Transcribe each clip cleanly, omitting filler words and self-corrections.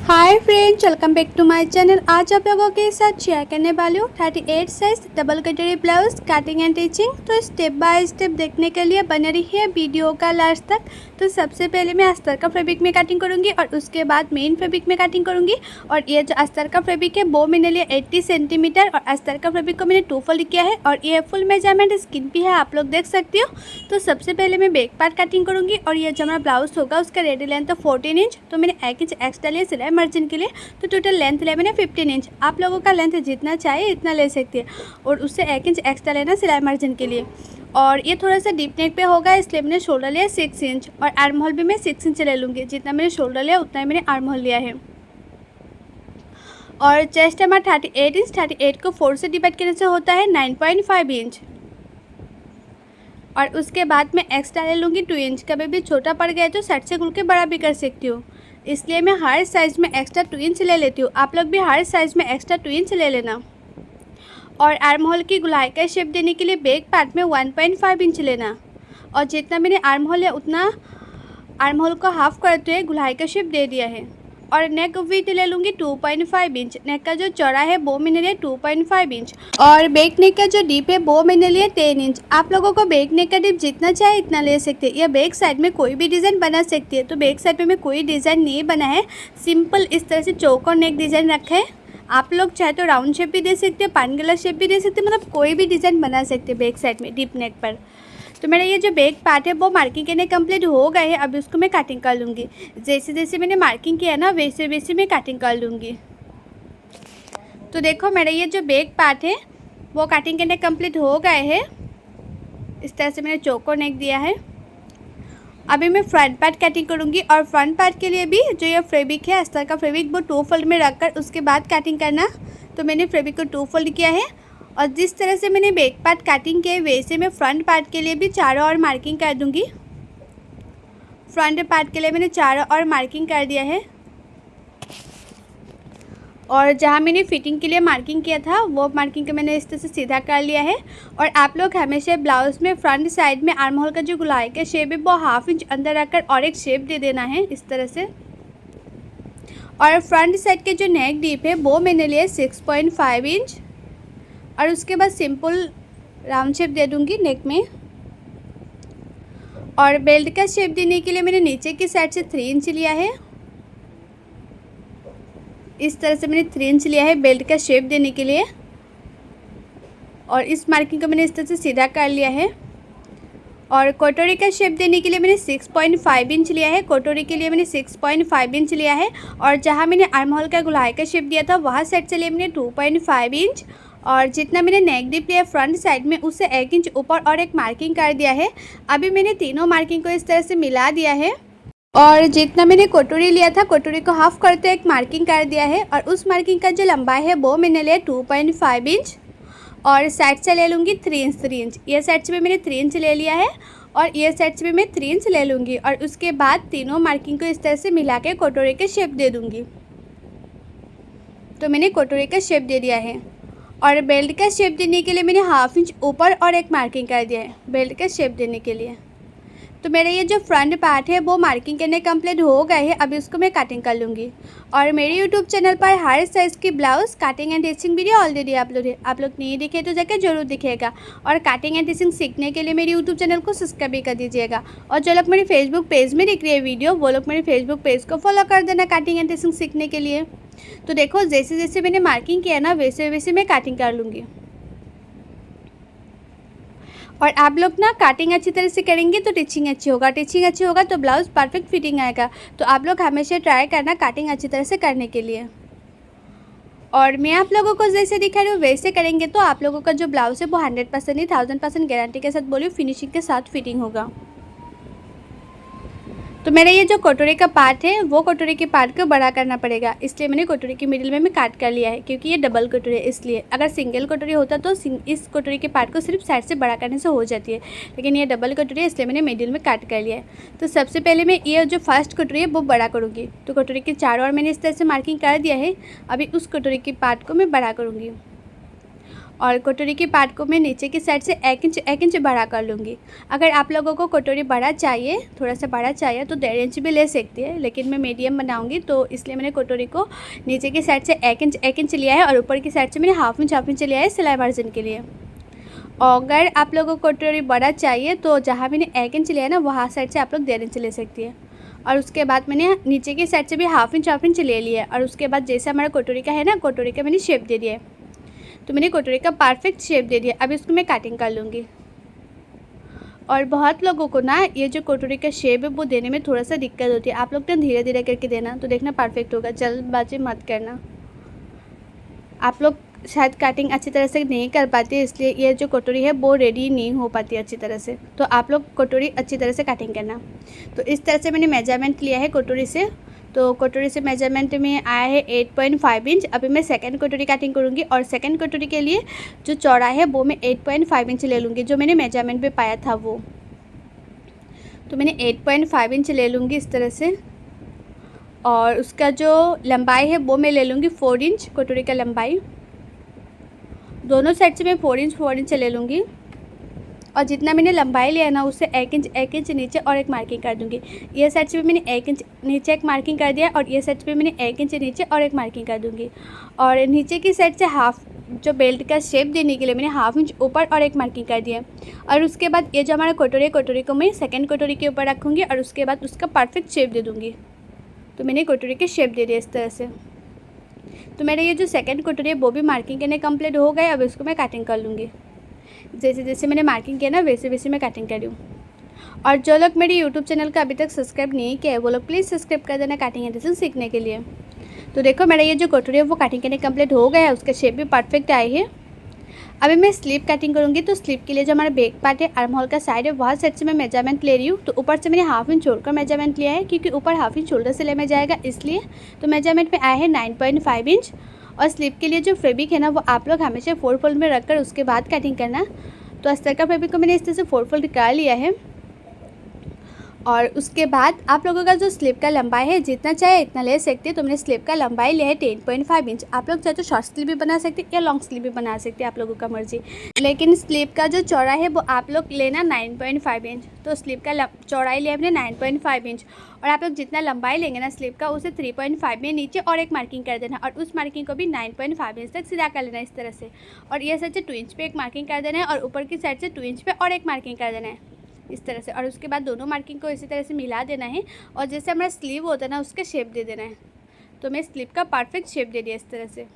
Hi friends, welcome back to my channel. आज आप लोगों के साथ शेयर करने वाली हूँ 38 साइज डबल कटोरी ब्लाउज कटिंग एंड टीचिंग। तो स्टेप बाय स्टेप देखने के लिए बने रही है वीडियो का लास्ट तक। तो सबसे पहले मैं अस्तर का फैब्रिक में कटिंग करूँगी और उसके बाद मेन फैब्रिक में कटिंग करूँगी। और ये जो अस्तर का फैब्रिक है वो मैंने लिया 80 सेंटीमीटर और अस्तर का फैब्रिक को मैंने 2 फोल्ड किया है और ये फुल मेजरमेंट स्किन भी है, आप लोग देख सकते हो। तो सबसे पहले मैं बैक पार्ट कटिंग करूँगी और ये जो हमारा ब्लाउज होगा उसका रेडी लेंथ 14 इंच। तो मैंने 1 इंच एक्स्ट्रा लिया सिलाई मार्जिन के लिए। तो टोटल लेंथ लिया मैंने 15 इंच। आप लोगों का लेंथ जितना चाहिए इतना ले सकते हैं और उससे 1 इंच एक्स्ट्रा लेना सिलाई मार्जिन के लिए। और ये थोड़ा सा डीप नेक पे होगा इसलिए मैंने शोल्डर लिया 6 इंच और आर्म होल भी मैं 6 इंच ले लूँगी। जितना मैंने शोल्डर लिया उतना ही मैंने आर्म होल लिया है। और चेस्ट हमारा 38 इंच, 38 को 4 से डिवाइड करने से होता है 9.5 इंच। और उसके बाद मैं एक्स्ट्रा ले लूँगी 2 इंच। कभी भी छोटा पड़ गया तो साइड से खुल के बड़ा भी कर सकती हूँ, इसलिए मैं हर साइज़ में एक्स्ट्रा 2 इंच ले लेती हूँ। आप लोग भी हर साइज़ में एक्स्ट्रा 2 इंच ले लेना। और आर्म होल की गुलाई का शेप देने के लिए बैक पार्ट में 1.5 इंच लेना और जितना मैंने आर्म होल है उतना आर्म होल को हाफ करते हुए गुलाई का शेप दे दिया है। और नेक विड्थ ले लूँगी 2.5 इंच। नेक का जो चौड़ा है वो मैंने लिया 2.5 इंच और बैक नेक का जो डीप है वो मैंने लिया 10 इंच। आप लोगों को बैक नेक का डीप जितना चाहे इतना ले सकते हैं या बैक साइड में कोई भी डिज़ाइन बना सकती है। तो बैक साइड में मैं कोई डिज़ाइन नहीं बना है, सिंपल इस तरह से चौकोर नेक डिज़ाइन रखा है। आप लोग चाहे तो राउंड शेप भी दे सकते हैं, पान गला शेप भी दे सकते हैं, मतलब कोई भी डिज़ाइन बना सकते हैं बैक साइड में डीप नेक पर। तो मेरा ये जो बैक पार्ट है वो मार्किंग करने कंप्लीट हो गए हैं। अभी उसको मैं कटिंग कर लूँगी। जैसे जैसे मैंने मार्किंग किया ना वैसे वैसे मैं कटिंग कर लूँगी। तो देखो मेरा ये जो बैक पार्ट है वो कटिंग करने कंप्लीट हो गए हैं। इस तरह से मैंने चौकोर नेक दिया है। अभी मैं फ्रंट पार्ट कटिंग करूँगी और फ्रंट पार्ट के लिए भी जो ये फैब्रिक है अस्तर का फैब्रिक वो 2 फोल्ड में रखकर उसके बाद कटिंग करना। तो मैंने फैब्रिक को 2 फोल्ड किया है और जिस तरह से मैंने बैक पार्ट कटिंग किया वैसे मैं फ्रंट पार्ट के लिए भी चारों ओर मार्किंग कर दूंगी। फ्रंट पार्ट के लिए मैंने चारों ओर मार्किंग कर दिया है और जहाँ मैंने फिटिंग के लिए मार्किंग किया था वो मार्किंग को मैंने इस तरह से सीधा कर लिया है। और आप लोग हमेशा ब्लाउज़ में फ्रंट साइड में आर्म होल का जो गुलाई का शेप है वो हाफ इंच अंदर रखकर और एक शेप दे देना है इस तरह से। और फ्रंट साइड के जो नेक डीप है वो मैंने लिया 6.5 इंच और उसके बाद सिंपल राउंड शेप दे दूंगी नेक में। और बेल्ट का शेप देने के लिए मैंने नीचे की साइड से 3 इंच लिया है। इस तरह से मैंने 3 इंच लिया है बेल्ट का शेप देने के लिए और इस मार्किंग को मैंने इस तरह से सीधा कर लिया है। और कटोरी का शेप देने के लिए मैंने 6.5 इंच लिया है। कटोरी के लिए मैंने 6.5 इंच लिया है और जहाँ मैंने आर्म होल का गुलाई का शेप दिया था वहाँ साइड से लिए मैंने 2.5 इंच और जितना मैंने नेक डीप लिया फ्रंट साइड में उससे 1 इंच ऊपर और एक मार्किंग कर दिया है। अभी मैंने तीनों मार्किंग को इस तरह से मिला दिया है और जितना मैंने कटोरी लिया था कटोरी को हाफ करते एक मार्किंग कर दिया है। और उस मार्किंग का जो लंबाई है वो मैंने लिया 2.5 इंच और साइड से ले लूँगी 3 इंच। ये साइड से भी मैंने 3 इंच ले लिया है और ये साइड से भी मैं 3 इंच ले लूँगी और उसके बाद तीनों मार्किंग को इस तरह से मिला के कटोरी के शेप दे दूँगी। तो मैंने कटोरी का शेप दे दिया है और बेल्ट का शेप देने के लिए मैंने हाफ इंच ऊपर और एक मार्किंग कर दिया है बेल्ट का शेप देने के लिए। तो मेरा ये जो फ्रंट पार्ट है वो मार्किंग करने कंप्लीट हो गए हैं। अभी उसको मैं कटिंग कर लूँगी। और मेरे यूट्यूब चैनल पर हर साइज़ की blouse cutting and teaching video already upload है, आप लोग नहीं दिखे तो जाकर जरूर दिखेगा। और कटिंग एंड टीचिंग सीखने के लिए मेरे यूट्यूब चैनल को सब्सक्राइब भी कर दीजिएगा। और जो लोग मेरे फेसबुक पेज में दिख रही है वीडियो वो लोग मेरे फेसबुक पेज को फॉलो कर देना कटिंग एंड टीचिंग सीखने के लिए। तो देखो जैसे जैसे मैंने मार्किंग किया ना वैसे वैसे मैं कटिंग कर लूँगी। और आप लोग ना कटिंग अच्छी तरह से करेंगे तो टीचिंग अच्छी होगा, टीचिंग अच्छी होगा तो ब्लाउज़ परफेक्ट फिटिंग आएगा। तो आप लोग हमेशा ट्राई करना कटिंग अच्छी तरह से करने के लिए। और मैं आप लोगों को जैसे दिखा रही हूँ वैसे करेंगे तो आप लोगों का जो ब्लाउज़ है वो 100% नहीं 1000% गारंटी के साथ बोलिए फिनिशिंग के साथ फिटिंग होगा। तो मेरा ये जो कटोरी का पार्ट है वो कटोरी के पार्ट को बड़ा करना पड़ेगा, इसलिए मैंने कटोरी के मिडिल में मैं काट कर लिया है क्योंकि ये डबल कटोरी है। इसलिए अगर सिंगल कटोरी होता तो इस कटोरी के पार्ट को सिर्फ साइड से बड़ा करने से हो जाती है, लेकिन ये डबल कटोरी है इसलिए मैंने मिडिल में काट कर लिया है। तो सबसे पहले मैं ये जो फर्स्ट कटोरी है वो बड़ा करूँगी। तो कटोरी के चारों ओर मैंने इस तरह से मार्किंग कर दिया है। अभी उस कटोरी के पार्ट को मैं बड़ा करूँगी और कटोरी की पार्ट को मैं नीचे की साइड से 1 इंच बड़ा कर लूँगी। अगर आप लोगों को कटोरी बड़ा चाहिए, थोड़ा सा बड़ा चाहिए तो 1.5 इंच भी ले सकती है, लेकिन मैं मीडियम बनाऊँगी तो इसलिए मैंने कटोरी को नीचे की साइड से 1 इंच लिया है और ऊपर की साइड से मैंने हाफ इंच लिया है सिलाई मार्जिन के लिए। अगर आप लोगों को कटोरी बड़ा चाहिए तो जहाँ मैंने 1 इंच लिया है ना, वहाँ साइड से आप लोग 1.5 इंच ले सकती है। और उसके बाद मैंने नीचे की साइड से भी हाफ इंच ले लिया है। और उसके बाद जैसे हमारा कटोरी का है ना, कटोरी का मैंने शेप दे दिया है, तो मैंने कटोरी का परफेक्ट शेप दे दिया। अब इसको मैं कटिंग कर लूँगी। और बहुत लोगों को ना ये जो कटोरी का शेप है वो देने में थोड़ा सा दिक्कत होती है। आप लोग ना धीरे धीरे करके देना, तो देखना परफेक्ट होगा, जल्दबाजी मत करना। आप लोग शायद कटिंग अच्छी तरह से नहीं कर पाते, इसलिए ये जो कटोरी है वो रेडी नहीं हो पाती अच्छी तरह से। तो आप लोग कटोरी अच्छी तरह से कटिंग करना। तो इस तरह से मैंने मेजरमेंट लिया है कटोरी से। तो कटोरी से मेजरमेंट में आया है 8.5 इंच। अभी मैं सेकंड कटोरी कटिंग करूँगी और सेकंड कटोरी के लिए जो चौड़ा है वो मैं 8.5 इंच ले लूँगी, जो मैंने मेजरमेंट पे पाया था वो। तो मैंने 8.5 इंच ले लूँगी इस तरह से। और उसका जो लंबाई है वो मैं ले लूँगी 4 इंच। कटोरी का लंबाई दोनों साइड से मैं 4 इंच ले लूँगी। और जितना मैंने लंबाई लिया ना, उससे 1 इंच नीचे और एक मार्किंग कर दूँगी। ये साइड से भी मैंने 1 इंच नीचे एक मार्किंग कर दिया और ये साइड पे मैंने 1 इंच नीचे और एक मार्किंग कर दूँगी। और नीचे की साइड से हाफ जो बेल्ट का शेप देने के लिए मैंने हाफ इंच ऊपर और एक मार्किंग कर दिया। और उसके बाद ये जो हमारा कटोरी को मैं सेकेंड कटोरी के ऊपर रखूँगी और उसके बाद उसका परफेक्ट शेप दे दूँगी। तो मैंने कटोरी के शेप दे दिया इस तरह से। तो मेरा ये जो सेकंड कटोरी है वो भी मार्किंग करने कंप्लीट हो गए। अब इसको मैं कटिंग कर लूँगी। जैसे जैसे मैंने मार्किंग किया ना, वैसे वैसे मैं कटिंग कर रही हूँ। और जो लोग मेरे यूट्यूब चैनल का अभी तक सब्सक्राइब नहीं किया है वो लोग प्लीज़ सब्सक्राइब कर देना कटिंग एंड डिज़ाइन सीखने के लिए। तो देखो मेरा ये जो कटोरी है वो कटिंग करने कंप्लीट हो गया है, उसका शेप भी परफेक्ट आई है। अभी मैं स्लीव कटिंग करूँगी। तो स्लीव के लिए जो हमारा बैक पार्ट है, आर्म होल का साइड है, वहाँ साइड से मैं मेजरमेंट ले रही हूँ। तो ऊपर से मैंने हाफ इंच छोड़कर मेजरमेंट लिया है, क्योंकि ऊपर हाफ इंच शोल्डर सिलाई में जाएगा इसलिए। तो मेजरमेंट में आया है 9.5 इंच। और स्लीव के लिए जो फैब्रिक है ना, वो आप लोग हमेशा 4 फोल्ड में रखकर उसके बाद कटिंग करना। तो अस्तर का फैब्रिक को मैंने इस तरह से 4 फोल्ड कर लिया है। और उसके बाद आप लोगों का जो स्लीव का लंबाई है, जितना चाहे इतना ले सकते हैं। तो मैंने स्लीव का लंबाई लिया है 10.5 इंच। आप लोग चाहे तो शॉर्ट स्लीव भी बना सकते हैं या लॉन्ग स्लीव भी बना सकते हैं, आप लोगों का मर्जी। लेकिन स्लीव का जो चौड़ा है वो आप लोग लेना 9.5 इंच। तो स्लीव का चौड़ाई लिया हमने 9.5 इंच। और आप लोग जितना लंबाई लेंगे ना स्लीव का, उसे 3.5 में नीचे और एक मार्किंग कर देना और उस मार्किंग को भी 9.5 इंच तक सीधा कर लेना इस तरह से। और ये साइड से 2 इंच पे एक मार्किंग कर देना है और ऊपर की साइड से 2 इंच पे और एक मार्किंग कर देना है इस तरह से। और उसके बाद दोनों मार्किंग को इसी तरह से मिला देना है और जैसे हमारा स्लीव होता है ना, उसके शेप दे देना है। तो मैं स्लीव का परफेक्ट शेप दे दिया इस तरह से।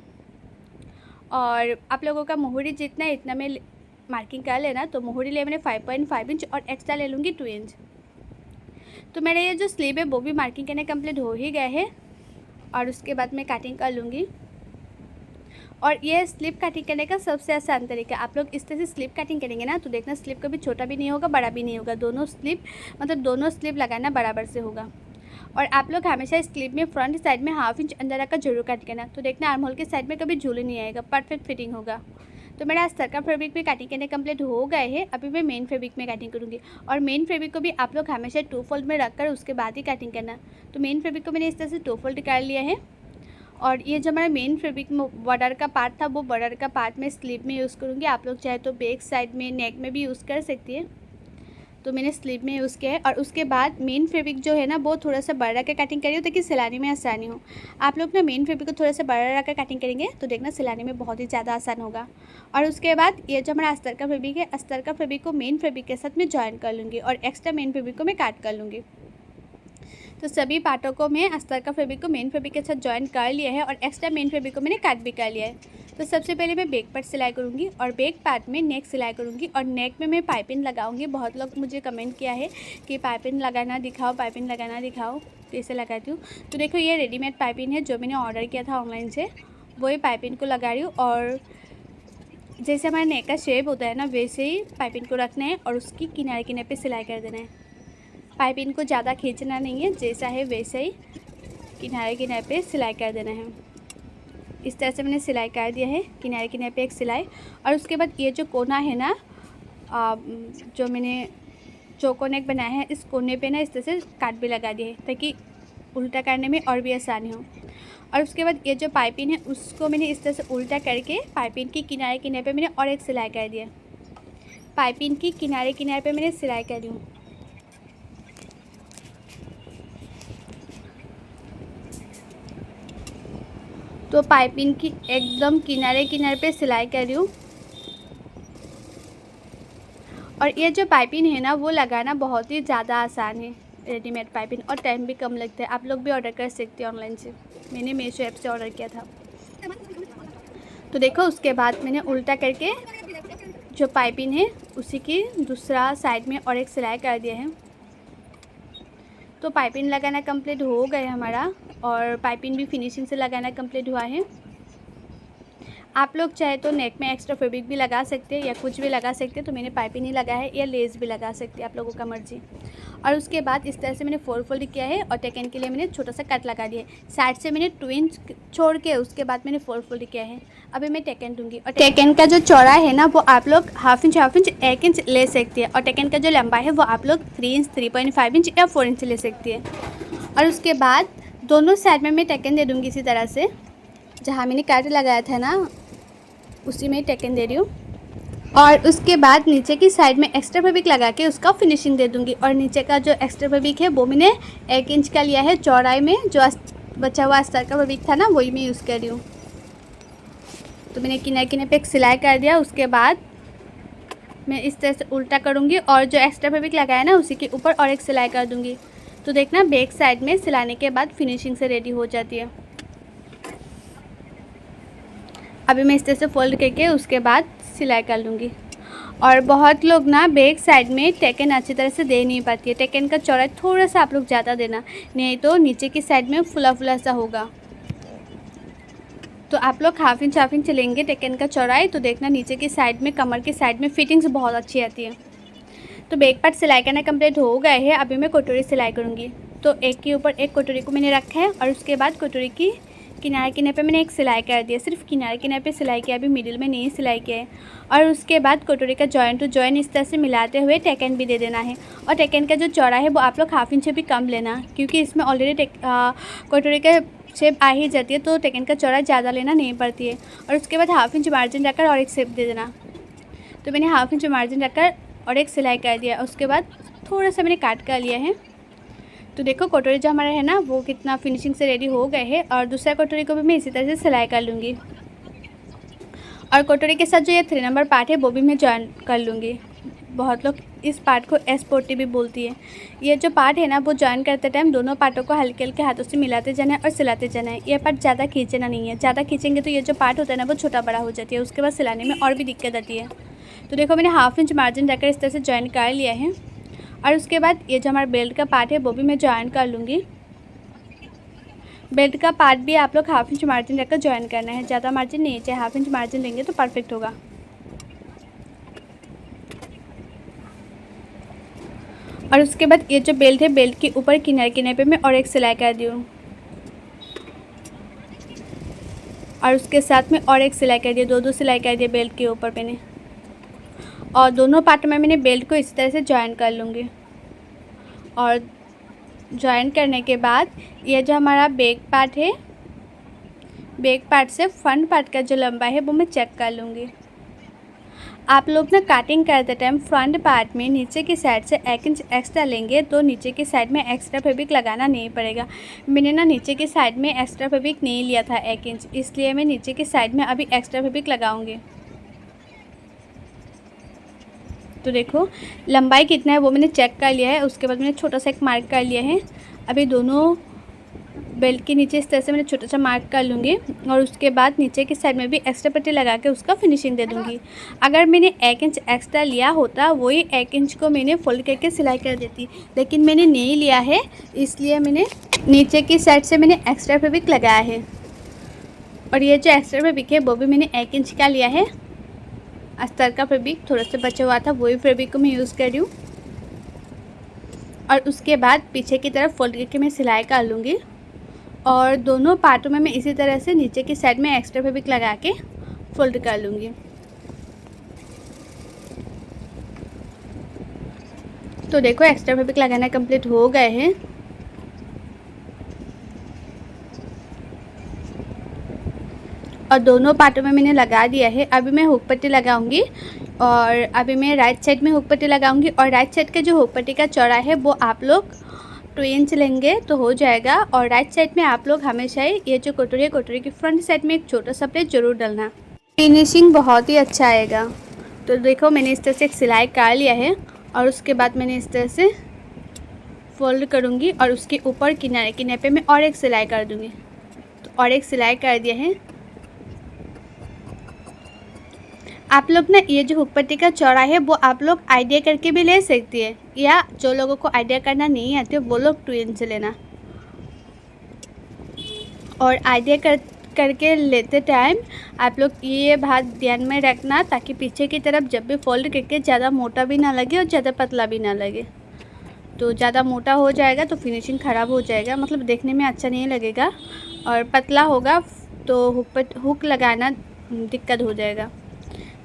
और आप लोगों का मोहरी जितना है इतना में मार्किंग कर लेना। तो मोहरी ले मैंने 5.5 इंच और एक्स्ट्रा ले लूँगी 2 इंच। तो मेरा ये जो स्लीव है वो भी मार्किंग करने कंप्लीट हो ही गया है। और उसके बाद मैं कटिंग कर लूँगी। और ये स्लीव कटिंग करने का सबसे आसान तरीका, आप लोग इस तरह से स्लीव कटिंग करेंगे ना, तो देखना स्लीव कभी छोटा भी नहीं होगा, बड़ा भी नहीं होगा। दोनों स्लीव लगाना बराबर से होगा। और आप लोग हमेशा स्लीव में फ्रंट साइड में हाफ इंच अंदर रखकर जरूर कट करना। तो देखना आर्म होल के साइड में कभी झूल नहीं आएगा, परफेक्ट फिटिंग होगा। तो मेरा अस्तर का फैब्रिक में कटिंग करने कंप्लीट हो गए हैं। अभी मैं मेन फैब्रिक में कटिंग करूँगी। और मेन फैब्रिक को भी आप लोग हमेशा 2 फोल्ड में रखकर उसके बाद ही कटिंग करना। तो मेन फैब्रिक को मैंने इस तरह से 2 फोल्ड कर लिया है। और ये जो हमारा मेन फैब्रिक में बॉर्डर का पार्ट था, वो बॉर्डर का पार्ट में स्लीव में यूज़ करूँगी। आप लोग चाहे तो बैक साइड में, नेक में भी यूज़ कर सकती है। तो मैंने स्लीव में यूज़ किया है। और उसके बाद मेन फैब्रिक जो है ना, वो थोड़ा सा बड़ा रखकर कटिंग करिए ताकि सिलाने में आसानी हो। आप लोग ना मेन फैब्रिक को थोड़ा सा बड़ा रखकर कटिंग करेंगे तो देखना सिलाने में बहुत ही ज़्यादा आसान होगा। और उसके बाद ये जो हमारा अस्तर का फैब्रिक है, अस्तर का फैब्रिक को मेन फैब्रिक के साथ में जॉइन कर लूँगी और एक्स्ट्रा मेन फैब्रिक को मैं काट कर लूँगी। तो सभी पार्टों को मैं अस्तर का फैब्रिक को मेन फैब्रिक के साथ जॉइन कर लिया है और एक्स्ट्रा मेन फैब्रिक को मैंने काट भी कर लिया है। तो सबसे पहले मैं बैक पार्ट सिलाई करूँगी और बैक पार्ट में नेक सिलाई करूँगी। और नेक में मैं पाइपिंग लगाऊंगी। बहुत लोग मुझे कमेंट किया है कि पाइपिंग लगाना दिखाओ, पाइपिंग लगाना दिखाओ, तो इसे लगाती हूँ। तो देखो ये रेडीमेड पाइपिंग है जो मैंने ऑर्डर किया था ऑनलाइन से, वही पाइपिंग को लगा रही हूँ। और जैसे हमारे नेक का शेप होता है ना, वैसे ही पाइपिंग को रखना है और उसकी किनारे किनारे पर सिलाई कर देना है। पाइपिंग को ज़्यादा खींचना नहीं है, जैसा है वैसे ही किनारे किनारे पे सिलाई कर देना है। इस तरह से मैंने सिलाई कर दिया है, किनारे किनारे पे एक सिलाई। और उसके बाद ये जो कोना है ना, जो मैंने चौको नेक बनाया है, इस कोने पे ना इस तरह से काट भी लगा दिया है ताकि उल्टा करने में और भी आसानी हो। और उसके बाद ये जो पाइपिंग है उसको मैंने इस तरह से उल्टा करके पाइपिंग की किनारे किनारे पे मैंने और एक सिलाई कर दिया। पाइपिंग की किनारे किनारे पे मैंने सिलाई कर दी हूँ। तो पाइपिंग की एकदम किनारे किनारे पे सिलाई कर रही हूँ। और ये जो पाइपिंग है ना वो लगाना बहुत ही ज़्यादा आसान है, रेडीमेड पाइपिंग, और टाइम भी कम लगता है। आप लोग भी ऑर्डर कर सकते हैं ऑनलाइन से। मैंने मीशो ऐप से ऑर्डर किया था। तो देखो उसके बाद मैंने उल्टा करके जो पाइपिंग है उसी की दूसरा साइड में और एक सिलाई कर दिया है। तो पाइपिंग लगाना कंप्लीट हो गया हमारा, और पाइपिंग भी फिनिशिंग से लगाना कंप्लीट हुआ है। आप लोग चाहे तो नेक में एक्स्ट्रा फैब्रिक भी लगा सकते हैं या कुछ भी लगा सकते हैं। तो मैंने पाइपिंग ही लगा है, या लेस भी लगा सकते हैं, आप लोगों का मर्जी। और उसके बाद इस तरह से मैंने 4 फोल्ड किया है, और टेकन के लिए मैंने छोटा सा कट लगा दिया है। साइड से मैंने 2 इंच छोड़ के उसके बाद मैंने 4 फोल्ड किया है। अभी मैं टेकन दूंगी, और टेकन का जो चौड़ा है ना वो आप लोग हाफ इंच 1 इंच ले सकते हैं। और टेकन का जो लंबाई है वो आप लोग 3 इंच, 3.5 इंच या 4 इंच ले सकती है। और उसके बाद दोनों साइड में मैं टेकन दे दूँगी इसी तरह से। जहाँ मैंने कट लगाया था ना उसी में टेकन दे रही हूँ। और उसके बाद नीचे की साइड में एक्स्ट्रा फैब्रिक लगा के उसका फिनिशिंग दे दूँगी। और नीचे का जो एक्स्ट्रा फैब्रिक है वो मैंने 1 इंच का लिया है चौड़ाई में। जो बचा हुआ अस्तर का फैब्रिक था ना वही मैं यूज़ कर रही हूँ। तो मैंने किनारे किनारे पे एक सिलाई कर दिया। उसके बाद मैं इस तरह से उल्टा करूँगी, और जो एक्स्ट्रा फैब्रिक लगाया ना उसी के ऊपर और एक सिलाई कर दूँगी। तो देखना बैक साइड में सिलाने के बाद फिनिशिंग से रेडी हो जाती है। अभी मैं इस तरह से फोल्ड करके उसके बाद सिलाई कर लूँगी। और बहुत लोग ना बैक साइड में टेकन अच्छी तरह से दे नहीं पाती है। टेकन का चौड़ाई थोड़ा सा आप लोग ज़्यादा देना, नहीं तो नीचे की साइड में फुला फुला सा होगा। तो आप लोग हाफ इंच लेंगे टेकन का चौड़ाई। तो देखना नीचे की साइड में, कमर की साइड में फिटिंग्स बहुत अच्छी आती है। तो बैक पार्ट सिलाई करना कंप्लीट हो गए है। अभी मैं कटोरी सिलाई करूँगी। तो एक के ऊपर एक कटोरी को मैंने रखा है, और उसके बाद कटोरी की किनारे किनारे पे मैंने एक सिलाई कर दिया। सिर्फ किनारे किनारे पे सिलाई किया, अभी मिडिल में नहीं सिलाई किया है। और उसके बाद कटोरी का जॉइंट टू जॉइंट इस तरह से मिलाते हुए टेकन भी दे देना है। और टेकन का जो चौड़ा है वो आप लोग हाफ इंच से भी कम लेना, क्योंकि इसमें ऑलरेडी कटोरी का शेप आ ही जाती है। तो टेकन का चौड़ा ज़्यादा लेना नहीं पड़ती है। और उसके बाद हाफ इंच मार्जिन रखकर और एक शेप दे देना। तो मैंने हाफ इंच मार्जिन रखकर और एक सिलाई कर दिया। उसके बाद थोड़ा सा मैंने काट कर लिया है। तो देखो कटोरी जो हमारा है ना वो कितना फिनिशिंग से रेडी हो गए हैं। और दूसरा कटोरी को भी मैं इसी तरह से सिलाई कर लूँगी। और कटोरी के साथ जो ये 3 नंबर पार्ट है वो भी मैं जॉइन कर लूँगी। बहुत लोग इस पार्ट को S40 भी बोलती है। ये जो पार्ट है ना वो जॉइन करते टाइम दोनों पार्टों को हल्के हल्के हाथों से मिलाते जाना है और सिलाते जाना है। ये पार्ट ज़्यादा खींचना नहीं है, ज़्यादा खींचेंगे तो ये जो पार्ट होता है ना वो छोटा बड़ा हो जाती है। उसके बाद सिलाने में और भी दिक्कत आती है। तो देखो मैंने हाफ इंच मार्जिन रखकर इस तरह से जॉइन कर लिया है। और उसके बाद ये जो हमारा बेल्ट का पार्ट है वो भी मैं जॉइन कर लूँगी। बेल्ट का पार्ट भी आप लोग हाफ इंच मार्जिन रखकर जॉइन करना है, ज़्यादा मार्जिन नहीं, चाहे हाफ इंच मार्जिन लेंगे तो परफेक्ट होगा। और उसके बाद ये जो बेल्ट है बेल्ट के ऊपर किनारे किनारे पे मैं और एक सिलाई कर दी हूँ। और उसके साथ में और एक सिलाई कर दी, दो सिलाई कर दिए बेल्ट के ऊपर मैंने। और दोनों पार्ट में मैंने बेल्ट को इस तरह से जॉइन कर लूँगी। और जॉइन करने के बाद ये जो हमारा बैक पार्ट है, बैक पार्ट से फ्रंट पार्ट का जो लंबाई है वो मैं चेक कर लूँगी। आप लोग ना कटिंग करते टाइम फ्रंट पार्ट में नीचे की साइड से 1 इंच एक्स्ट्रा लेंगे तो नीचे की साइड में एक्स्ट्रा फैब्रिक लगाना नहीं पड़ेगा। मैंने ना नीचे की साइड में एक्स्ट्रा फैब्रिक नहीं लिया था 1 इंच, इसलिए मैं नीचे की साइड में अभी एक्स्ट्रा फैब्रिक लगाऊंगी। तो देखो लंबाई कितना है वो मैंने चेक कर लिया है। उसके बाद मैंने छोटा सा एक मार्क कर लिया है। अभी दोनों बेल्ट के नीचे इस तरह से मैंने छोटा सा मार्क कर लूँगी। और उसके बाद नीचे की साइड में भी एक्स्ट्रा पट्टी लगा के उसका फिनिशिंग दे दूँगी। अगर मैंने 1 इंच एक्स्ट्रा लिया होता वही 1 इंच को मैंने फोल्ड करके सिलाई कर देती, लेकिन मैंने नहीं लिया है, इसलिए मैंने नीचे की साइड से मैंने एक्स्ट्रा फैब्रिक लगाया है। और ये जो एक्स्ट्रा फैब्रिक है वो भी मैंने 1 इंच का लिया है। अस्तर का फैब्रिक थोड़ा सा बचा हुआ था, वही फैब्रिक को मैं यूज़ कर रही हूँ। और उसके बाद पीछे की तरफ फोल्ड करके मैं सिलाई कर लूँगी। और दोनों पार्टों में मैं इसी तरह से नीचे की साइड में एक्स्ट्रा फैब्रिक लगा के फोल्ड कर लूँगी। तो देखो एक्स्ट्रा फैब्रिक लगाना कंप्लीट हो गए हैं। और दोनों पार्टों में मैंने लगा दिया है। अभी मैं हुक पट्टी लगाऊंगी और अभी मैं राइट साइड में हुक पट्टी लगाऊंगी और राइट साइड का जो हुक पट्टी का चौड़ा है वो आप लोग 2 इंच लेंगे तो हो जाएगा। और राइट साइड में आप लोग हमेशा ही ये जो कटोरी है, कटोरी की फ्रंट साइड में एक छोटा सा प्लेट ज़रूर डालना, फिनिशिंग बहुत ही अच्छा आएगा। तो देखो मैंने इस तरह से एक सिलाई कर लिया है और उसके बाद मैंने इस तरह से फोल्ड करूँगी और उसके ऊपर किनारे किनारे पे मैं और एक सिलाई कर दूँगी। तो और एक सिलाई कर दिया है। आप लोग ना ये जो हुक पट्टी का चौड़ा है वो आप लोग आइडिया करके भी ले सकती है, या जो लोगों को आइडिया करना नहीं आते वो लोग 2 इंच लेना। और आइडिया करके लेते टाइम आप लोग ये बात ध्यान में रखना ताकि पीछे की तरफ जब भी फोल्ड करके ज़्यादा मोटा भी ना लगे और ज़्यादा पतला भी ना लगे। तो ज़्यादा मोटा हो जाएगा तो फिनिशिंग ख़राब हो जाएगा, मतलब देखने में अच्छा नहीं लगेगा, और पतला होगा तो हुक लगाना दिक्कत हो जाएगा।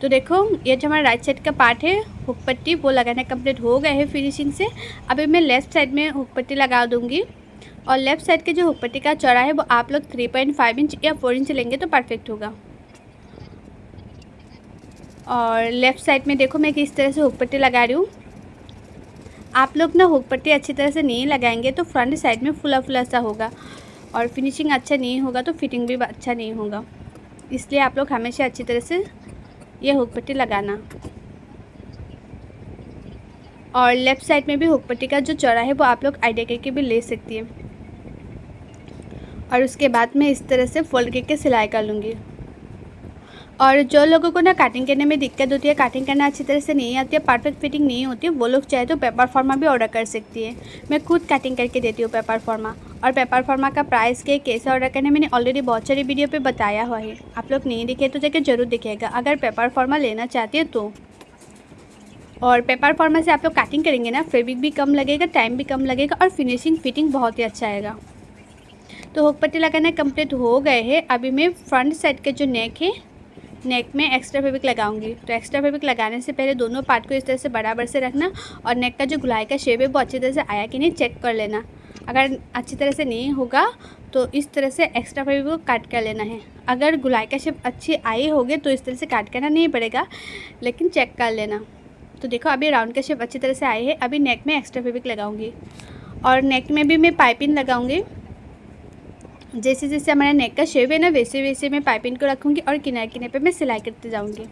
तो देखो ये जो हमारा राइट साइड का पार्ट है हुक पट्टी वो लगाना कंप्लीट हो गए हैं फिनिशिंग से। अभी मैं लेफ़्ट साइड में हुक पट्टी लगा दूँगी और लेफ़्ट साइड के जो हुक पट्टी का चौड़ा है वो आप लोग 3.5 इंच या 4 इंच लेंगे तो परफेक्ट होगा। और लेफ़्ट साइड में देखो मैं किस तरह से हुक पट्टी लगा रही हूँ। आप लोग ना हुक पट्टी अच्छी तरह से नहीं लगाएंगे तो फ्रंट साइड में फुला फुला सा होगा और फिनिशिंग अच्छा नहीं होगा, तो फिटिंग भी अच्छा नहीं होगा। इसलिए आप लोग हमेशा अच्छी तरह से ये हुक पट्टी लगाना। और लेफ़्ट साइड में भी हुक पट्टी का जो चौड़ा है वो आप लोग आइडिया करके भी ले सकती है। और उसके बाद मैं इस तरह से फोल्ड करके सिलाई कर लूँगी। और जो लोगों को ना कटिंग करने में दिक्कत होती है, कटिंग करना अच्छी तरह से नहीं आती है, परफेक्ट फिटिंग नहीं होती है, वो लोग चाहे तो पेपर फॉर्मा भी ऑर्डर कर सकती है। मैं खुद कटिंग करके देती हूँ पेपर फॉर्मा। और पेपर फॉर्मा का प्राइस के कैसे ऑर्डर करने मैंने ऑलरेडी बहुत सारी वीडियो पे बताया हुआ है, आप लोग नहीं दिखे तो जाकर ज़रूर दिखेगा अगर पेपर फॉर्मा लेना चाहती है तो। और पेपर फॉर्मा से आप लोग कटिंग करेंगे ना, फैब्रिक भी कम लगेगा, टाइम भी कम लगेगा और फिनिशिंग फिटिंग बहुत ही अच्छा आएगा। तो हुक पट्टी लगाना कंप्लीट हो गए हैं। अभी मैं फ्रंट साइड के जो नेक है, नेक में एक्स्ट्रा फैब्रिक लगाऊंगी। तो एक्स्ट्रा फैब्रिक लगाने से पहले दोनों पार्ट को इस तरह से बराबर से रखना और नेक का जो गुलाई का शेप है वो अच्छी तरह से आया कि नहीं चेक कर लेना। अगर अच्छी तरह से नहीं होगा तो इस तरह से एक्स्ट्रा फैब्रिक को काट कर लेना है। अगर गुलाई का शेप अच्छी आई होगी तो इस तरह से काट करना नहीं पड़ेगा, लेकिन चेक कर लेना। तो देखो अभी राउंड का शेप अच्छी तरह से आए है। अभी नेक में एक्स्ट्रा फैब्रिक लगाऊंगी और नेक में भी मैं पाइपिंग लगाऊंगी। जैसे जैसे हमारा नेक का शेप है ना वैसे वैसे मैं पाइपिंग को रखूँगी और किनारे किनारे पे मैं सिलाई करते जाऊँगी।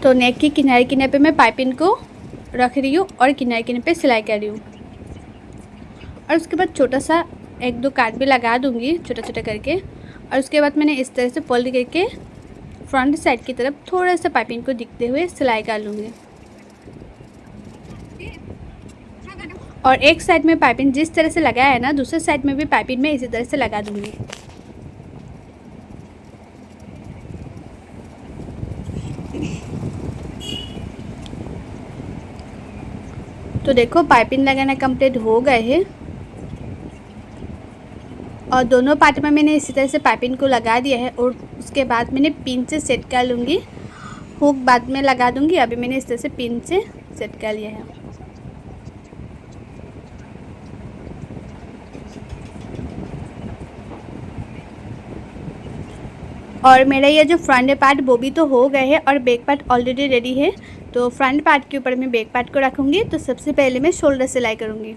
तो नेक के किनारे किनारे पे मैं पाइपिंग को रख रही हूँ और किनारे किनारे पे सिलाई कर रही हूँ। और उसके बाद छोटा सा 1-2 काट भी लगा दूँगी छोटा छोटा करके। और उसके बाद मैंने इस तरह से फोल्ड करके फ्रंट साइड की तरफ थोड़ा सा पाइपिंग को दिखते हुए सिलाई कर लूँगी। और एक साइड में पाइपिंग जिस तरह से लगाया है ना, दूसरे साइड में भी पाइपिंग में इसी तरह से लगा दूँगी। तो देखो पाइपिंग लगाना कंप्लीट हो गए हैं और दोनों पार्ट में मैंने इसी तरह से पाइपिंग को लगा दिया है। और उसके बाद मैंने पिन से सेट कर लूँगी, हुक बाद में लगा दूँगी। अभी मैंने इस तरह से पिन से सेट कर लिया है। और मेरा ये जो फ्रंट पार्ट वो भी तो हो गए हैं और बैक पार्ट ऑलरेडी रेडी है। तो फ्रंट पार्ट के ऊपर मैं बैक पार्ट को रखूँगी। तो सबसे पहले मैं शोल्डर सिलाई करूँगी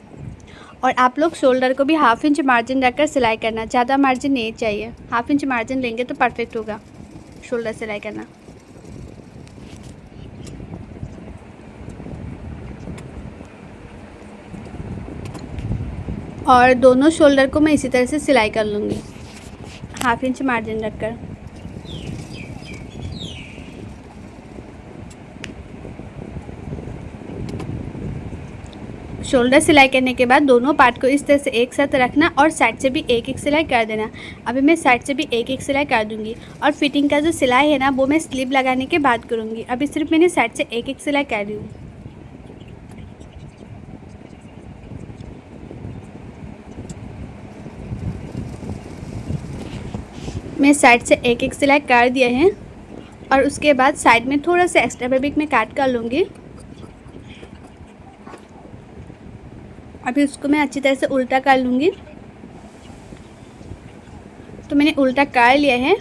और आप लोग शोल्डर को भी 1/2 इंच मार्जिन रखकर सिलाई करना, ज़्यादा मार्जिन नहीं चाहिए, 1/2 इंच मार्जिन लेंगे तो परफेक्ट होगा शोल्डर सिलाई करना। और दोनों शोल्डर को मैं इसी तरह से सिलाई कर लूँगी 1/2 इंच मार्जिन रखकर। शोल्डर सिलाई करने के बाद दोनों पार्ट को इस तरह से एक साथ रखना और साइड से भी एक एक सिलाई कर देना। अभी मैं साइड से भी एक एक सिलाई कर दूंगी। और फिटिंग का जो सिलाई है ना वो मैं स्लीव लगाने के बाद करूँगी। अभी सिर्फ मैंने साइड से एक एक सिलाई कर रही हूँ। मैं साइड से एक एक सिलाई कर दिया है और उसके बाद साइड में थोड़ा सा एक्स्ट्रा फैब्रिक में काट कर लूँगी। अभी उसको मैं अच्छी तरह से उल्टा कर लूँगी। तो मैंने उल्टा कर लिया है।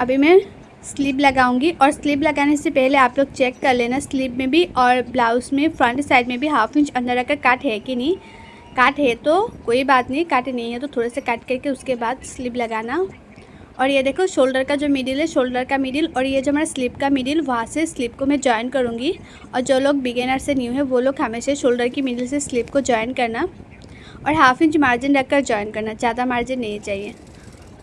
अभी मैं स्लीव लगाऊंगी और स्लीव लगाने से पहले आप लोग चेक कर लेना स्लीव में भी और ब्लाउज़ में फ्रंट साइड में भी ½ इंच अंदर रखकर काट है कि नहीं। काट है तो कोई बात नहीं, काट नहीं है तो थोड़े से काट करके उसके बाद स्लीव लगाना। और ये देखो शोल्डर का जो मिडिल है, शोल्डर का मिडिल और ये जो हमारा स्लीव का मिडिल, वहाँ से स्लीव को मैं जॉइन करूँगी। और जो लोग बिगिनर से न्यू है वो लोग हमेशा शोल्डर की मिडिल से स्लीव को जॉइन करना और ½ इंच मार्जिन रखकर जॉइन करना, ज़्यादा मार्जिन नहीं चाहिए।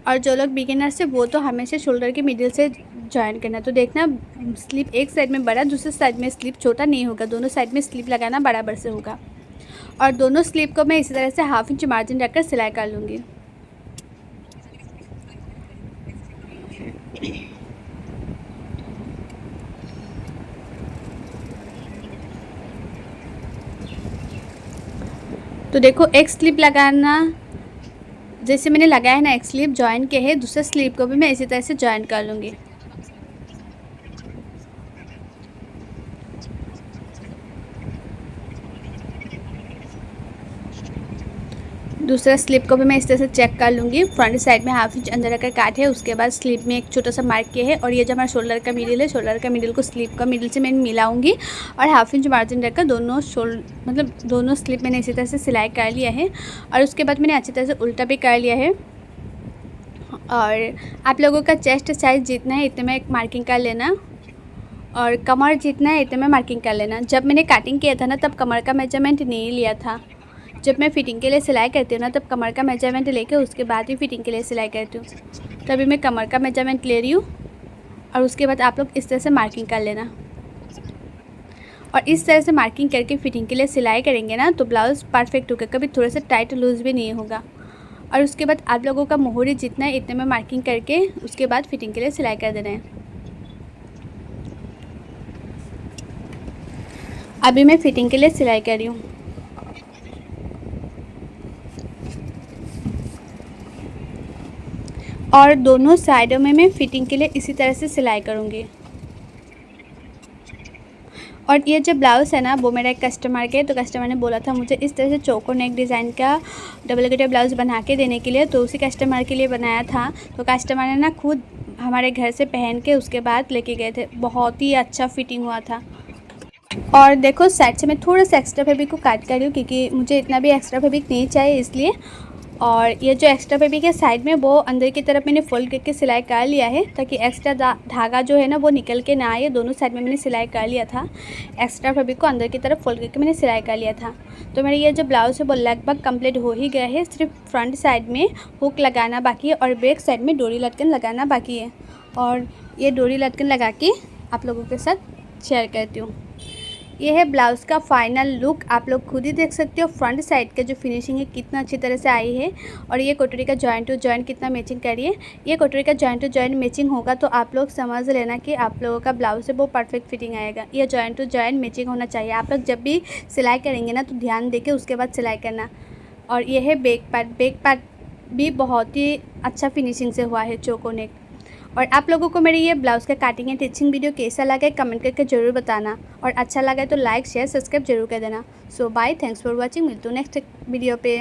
और जो लोग बिगिनर से वो तो हमेशा शोल्डर के मिडिल से जॉइन करना। तो देखना स्लीव एक साइड में बड़ा, दूसरे साइड में स्लीव छोटा नहीं होगा, दोनों साइड में स्लीव लगाना बराबर से होगा। और दोनों स्लीव को मैं इसी तरह से ½ इंच मार्जिन रखकर सिलाई कर लूँगी। तो देखो एक स्लीव लगाना, जैसे मैंने लगाया है ना, एक स्लीव जॉइन किया है, दूसरे स्लीव को भी मैं इसी तरह से जॉइन कर लूँगी। दूसरा स्लीव को भी मैं इस तरह से चेक कर लूँगी। फ्रंट साइड में ½ इंच अंदर रखकर काट है, उसके बाद स्लीव में एक छोटा सा मार्क किया है। और ये जो हमारा शोल्डर का मिडिल है, शोल्डर का मिडिल को स्लीव का मिडिल से मैं मिलाऊंगी और ½ इंच मार्जिन रखकर दोनों स्लीव मैंने इसी तरह से सिलाई कर लिया है। और उसके बाद मैंने अच्छी तरह से उल्टा भी कर लिया है। और आप लोगों का चेस्ट साइज़ जितना है इतने में एक मार्किंग कर लेना और कमर जितना है इतने में मार्किंग कर लेना। जब मैंने कटिंग किया था ना तब कमर का मेजरमेंट नहीं लिया था। जब मैं फ़िटिंग के लिए सिलाई करती हूँ ना तब कमर का मेजरमेंट लेके उसके बाद ही फ़िटिंग के लिए सिलाई करती हूँ। तभी मैं कमर का मेजरमेंट ले रही हूँ और उसके बाद आप लोग इस तरह से मार्किंग कर लेना। और इस तरह से मार्किंग करके फ़िटिंग के लिए सिलाई करेंगे ना तो ब्लाउज़ परफेक्ट होगा, कभी थोड़ा सा टाइट लूज़ भी नहीं होगा। और उसके बाद आप लोगों का मोहरी जितना है इतने में मार्किंग करके उसके बाद फ़िटिंग के लिए सिलाई कर देना है। अभी मैं फ़िटिंग के लिए सिलाई कर रही हूँ। और दोनों साइडों में मैं फ़िटिंग के लिए इसी तरह से सिलाई करूँगी। और ये जो ब्लाउज़ है ना वो मेरा एक कस्टमर के, तो कस्टमर ने बोला था मुझे इस तरह से चोको नेक डिज़ाइन का डबल गेटेड ब्लाउज़ बना के देने के लिए, तो उसी कस्टमर के लिए बनाया था। तो कस्टमर ने ना खुद हमारे घर से पहन के उसके बाद लेके गए थे, बहुत ही अच्छा फिटिंग हुआ था। और देखो साइड से मैं थोड़ा सा एक्स्ट्रा फैब्रिक को काट कर रही हूँ क्योंकि मुझे इतना भी एक्स्ट्रा फैब्रिक नहीं चाहिए इसलिए। और ये जो एक्स्ट्रा फैब्रिक है साइड में वो अंदर की तरफ मैंने फोल्ड करके सिलाई कर लिया है ताकि एक्स्ट्रा धागा जो है ना वो निकल के ना आए। दोनों साइड में मैंने सिलाई कर लिया था, एक्स्ट्रा फैब्रिक को अंदर की तरफ फोल्ड करके मैंने सिलाई कर लिया था। तो मेरा ये जो ब्लाउज़ है वो लगभग कंप्लीट हो ही गया है, सिर्फ फ्रंट साइड में हुक लगाना बाकी है और बैक साइड में डोरी लटकन लगाना बाकी है। और ये डोरी लटकन लगा के आप लोगों के साथ शेयर करती हूँ। ये है ब्लाउज़ का फाइनल लुक, आप लोग खुद ही देख सकते हो फ्रंट साइड का जो फिनिशिंग है कितना अच्छी तरह से आई है। और ये कटोरी का जॉइंट टू जॉइंट कितना मैचिंग करी है। ये कटोरी का जॉइंट टू जॉइंट मैचिंग होगा तो आप लोग समझ लेना कि आप लोगों का ब्लाउज़ है वो परफेक्ट फिटिंग आएगा। ये जॉइंट टू जॉइंट मैचिंग होना चाहिए। आप लोग जब भी सिलाई करेंगे ना तो ध्यान दे के उसके बाद सिलाई करना। और ये है बैक पार्ट भी बहुत ही अच्छा फिनिशिंग से हुआ है चोको नेक। और आप लोगों को मेरी ये ब्लाउज़ का कटिंग एंड टिचिंग वीडियो कैसा लगा कमेंट करके ज़रूर बताना। और अच्छा लगा तो लाइक शेयर सब्सक्राइब जरूर कर देना। सो बाय, थैंक्स फॉर वॉचिंग, मिलते हैं नेक्स्ट वीडियो पे।